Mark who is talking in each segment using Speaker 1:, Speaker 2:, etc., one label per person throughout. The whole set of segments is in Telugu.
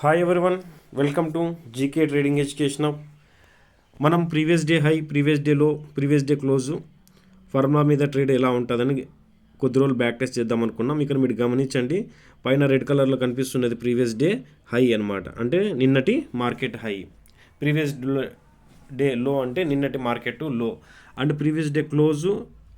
Speaker 1: Hi everyone, welcome to GK trading education. మనం previous day high, previous day లో, ప్రీవియస్ డే క్లోజు ఫార్ములా మీద ట్రేడ్ ఎలా ఉంటుందని కొద్ది రోజులు బ్యాక్ టెస్ట్ చేద్దాం అనుకున్నాం. ఇక్కడ మీరు గమనించండి, పైన రెడ్ కలర్లో కనిపిస్తున్నది ప్రీవియస్ డే హై అనమాట, అంటే నిన్నటి మార్కెట్ హై. ప్రీవియస్ డే లో అంటే నిన్నటి మార్కెట్ లో, and previous day close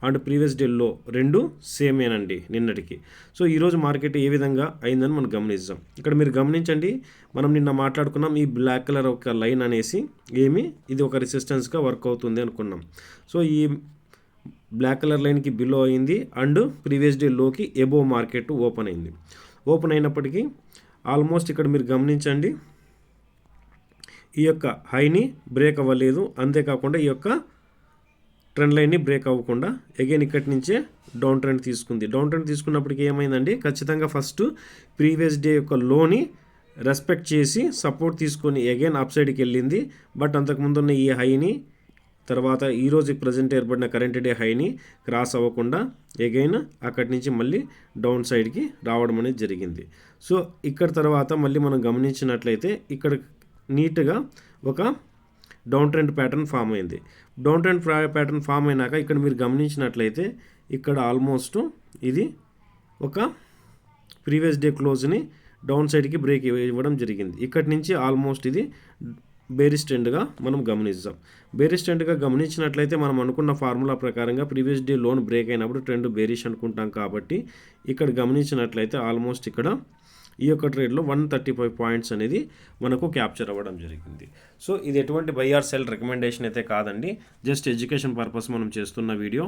Speaker 1: and previous day లో రెండు సేమేనండి నిన్నటికి. సో ఈరోజు మార్కెట్ ఏ విధంగా అయిందని మనం గమనిద్దాం. ఇక్కడ మీరు గమనించండి, మనం నిన్న మాట్లాడుకున్నాం ఈ బ్లాక్ కలర్ ఒక లైన్ అనేసి ఇది ఒక రెసిస్టెన్స్గా వర్క్ అవుతుంది అనుకున్నాం. సో ఈ బ్లాక్ కలర్ లైన్కి బిలో అయింది అండ్ ప్రీవియస్ డే లోకి ఎబోవ్ మార్కెట్ ఓపెన్ అయింది. ఓపెన్ అయినప్పటికీ ఆల్మోస్ట్ ఇక్కడ మీరు గమనించండి, ఈ యొక్క హైని బ్రేక్ అవ్వలేదు, అంతేకాకుండా ఈ యొక్క ట్రెండ్ లైన్ని బ్రేక్ అవ్వకుండా అగైన్ ఇక్కడి నుంచే డౌన్ ట్రెండ్ తీసుకుంది. డౌన్ ట్రెండ్ తీసుకున్నప్పటికీ ఏమైందండి, ఖచ్చితంగా ఫస్ట్ ప్రీవియస్ డే యొక్క లోని రెస్పెక్ట్ చేసి సపోర్ట్ తీసుకొని అగైన్ అప్ సైడ్కి వెళ్ళింది. బట్ అంతకుముందు ఉన్న ఈ హైని తర్వాత ఈరోజు ప్రజెంట్ ఏర్పడిన కరెంట్ డే హైని క్రాస్ అవ్వకుండా అగైన్ అక్కడి నుంచి మళ్ళీ డౌన్ సైడ్కి రావడం అనేది జరిగింది. సో ఇక్కడ తర్వాత మళ్ళీ మనం గమనించినట్లయితే ఇక్కడ నీట్గా ఒక డౌన్ ట్రెండ్ ప్యాటర్న్ ఫామ్ అయింది. డౌన్ ట్రెండ్ ప్యాటర్న్ ఫామ్ అయినాక ఇక్కడ మీరు గమనించినట్లయితే ఇక్కడ ఆల్మోస్ట్ ఇది ఒక ప్రీవియస్ డే క్లోజ్ని డౌన్ సైడ్కి బ్రేక్ ఇవ్వడం జరిగింది. ఇక్కడి నుంచి ఆల్మోస్ట్ ఇది బేరిష్ ట్రెండ్గా మనం గమనిస్తాం. బేరిష్ ట్రెండ్గా గమనించినట్లయితే మనం అనుకున్న ఫార్ములా ప్రకారంగా ప్రీవియస్ డే లోన్ బ్రేక్ అయినప్పుడు ట్రెండ్ బేరిష్ అనుకుంటాం. కాబట్టి ఇక్కడ గమనించినట్లయితే ఆల్మోస్ట్ ఇక్కడ ఈ యొక్క ట్రేడ్లో 135 పాయింట్స్ అనేది మనకు క్యాప్చర్ అవ్వడం జరిగింది. సో ఇది ఎటువంటి బై ఆర్ సెల్ రికమెండేషన్ అయితే కాదండి, జస్ట్ ఎడ్యుకేషన్ పర్పస్ మనం చేస్తున్న వీడియో.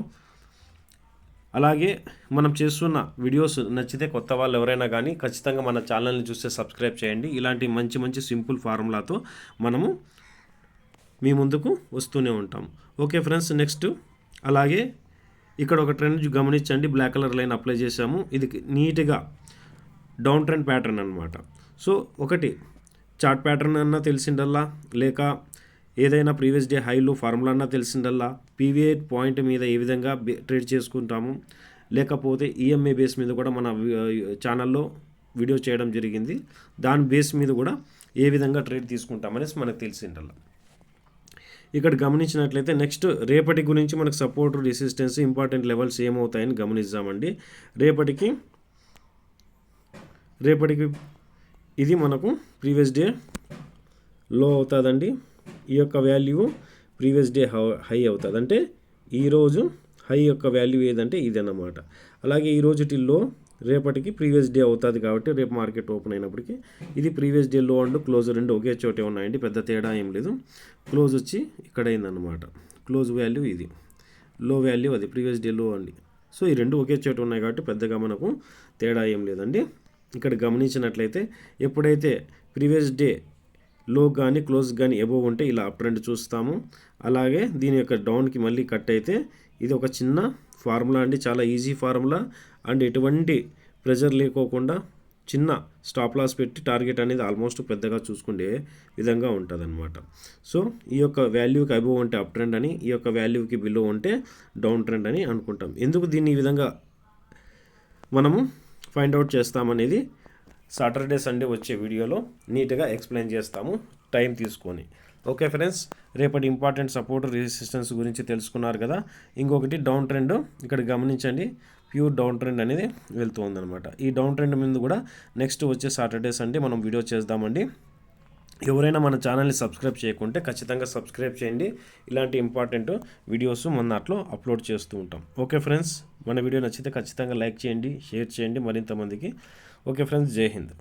Speaker 1: అలాగే మనం చేస్తున్న వీడియోస్ నచ్చితే కొత్త వాళ్ళు ఎవరైనా కానీ ఖచ్చితంగా మన ఛానల్ని చూస్తే సబ్స్క్రైబ్ చేయండి. ఇలాంటి మంచి మంచి సింపుల్ ఫార్ములాతో మనము మీ ముందుకు వస్తూనే ఉంటాం. ఓకే ఫ్రెండ్స్, నెక్స్ట్ అలాగే ఇక్కడ ఒక ట్రెండ్ గమనించండి, బ్లాక్ కలర్ లైన్ అప్లై చేసాము. ఇది నీట్గా డౌన్ ట్రెండ్ ప్యాటర్న్ అనమాట. సో ఒకటి చార్ట్ ప్యాటర్న్ అన్నా తెలిసిండల్లా, లేక ఏదైనా ప్రీవియస్ డే హైలో ఫార్ములా అన్నా తెలిసిండల్లా, పీవీఐ పాయింట్ మీద ఏ విధంగా ట్రేడ్ చేసుకుంటాము, లేకపోతే ఈఎంఐ బేస్ మీద కూడా మన ఛానల్లో వీడియో చేయడం జరిగింది. దాని బేస్ మీద కూడా ఏ విధంగా ట్రేడ్ తీసుకుంటామనేసి మనకు తెలిసిండల్లా. ఇక్కడ గమనించినట్లయితే నెక్స్ట్ రేపటి గురించి మనకు సపోర్ట్, రెసిస్టెన్స్, ఇంపార్టెంట్ లెవెల్స్ ఏమవుతాయని గమనిద్దామండి. రేపటికి ఇది మనకు ప్రీవియస్ డే లో అవుతుందండి. ఈ యొక్క వాల్యూ ప్రీవియస్ డే హై అవుతుంది, అంటే ఈరోజు హై యొక్క వాల్యూ ఏదంటే ఇది అన్నమాట. అలాగే ఈరోజు లో రేపటికి ప్రీవియస్ డే అవుతుంది. కాబట్టి రేపు మార్కెట్ ఓపెన్ అయినప్పటికీ ఇది ప్రీవియస్ డే లో అండ్ క్లోజ్ రెండు ఒకే చోటే ఉన్నాయండి, పెద్ద తేడా ఏం లేదు. క్లోజ్ వచ్చి ఇక్కడ అయిందన్నమాట, క్లోజ్ వాల్యూ ఇది, లో వాల్యూ అది ప్రీవియస్ డే లో అండి. సో ఈ రెండు ఒకే చోట ఉన్నాయి కాబట్టి పెద్దగా మనకు తేడా ఏం లేదండి. ఇక్కడ గమనించినట్లయితే ఎప్పుడైతే ప్రీవియస్ డే లో కానీ క్లోజ్ కానీ ఎబోవ్ ఉంటే ఇలా అప్ ట్రెండ్ చూస్తాము. అలాగే దీని యొక్క డౌన్కి మళ్ళీ కట్ అయితే ఇది ఒక చిన్న ఫార్ములా అండి, చాలా ఈజీ ఫార్ములా అండ్ ఎటువంటి ప్రెజర్ లేకోకుండా చిన్న స్టాప్ లాస్ పెట్టి టార్గెట్ అనేది ఆల్మోస్ట్ పెద్దగా చూసుకునే విధంగా ఉంటుంది అనమాట. సో ఈ యొక్క వాల్యూకి అబోవ్ ఉంటే అప్ ట్రెండ్ అని, ఈ యొక్క వాల్యూకి బిలో ఉంటే డౌన్ ట్రెండ్ అని అనుకుంటాం. ఎందుకు దీన్ని ఈ విధంగా మనము ఫైండ్ అవుట్ చేస్తామనేది సాటర్డే సండే వచ్చే వీడియోలో నీట్గా ఎక్స్ప్లెయిన్ చేస్తాము, టైం తీసుకొని. ఓకే ఫ్రెండ్స్, రేపటి ఇంపార్టెంట్ సపోర్ట్, రెసిస్టెన్స్ గురించి తెలుసుకున్నారు కదా. ఇంకొకటి డౌన్ ట్రెండ్ ఇక్కడ గమనించండి, ప్యూర్ డౌన్ ట్రెండ్ అనేది వెళ్తూ ఉందన్నమాట. ఈ డౌన్ ట్రెండ్ మీద కూడా నెక్స్ట్ వచ్చే సాటర్డే సండే మనం వీడియో చేద్దామండి. ఎవరైనా మన ఛానల్ని సబ్స్క్రైబ్ చేయకుంటే ఖచ్చితంగా సబ్స్క్రైబ్ చేయండి. ఇలాంటి ఇంపార్టెంట్ వీడియోస్ మన దాంట్లో అప్లోడ్ చేస్తూ ఉంటాం. ఓకే ఫ్రెండ్స్, మన వీడియో నచ్చితే ఖచ్చితంగా లైక్ చేయండి, షేర్ చేయండి మరింత మందికి. ఓకే ఫ్రెండ్స్, జై హింద్.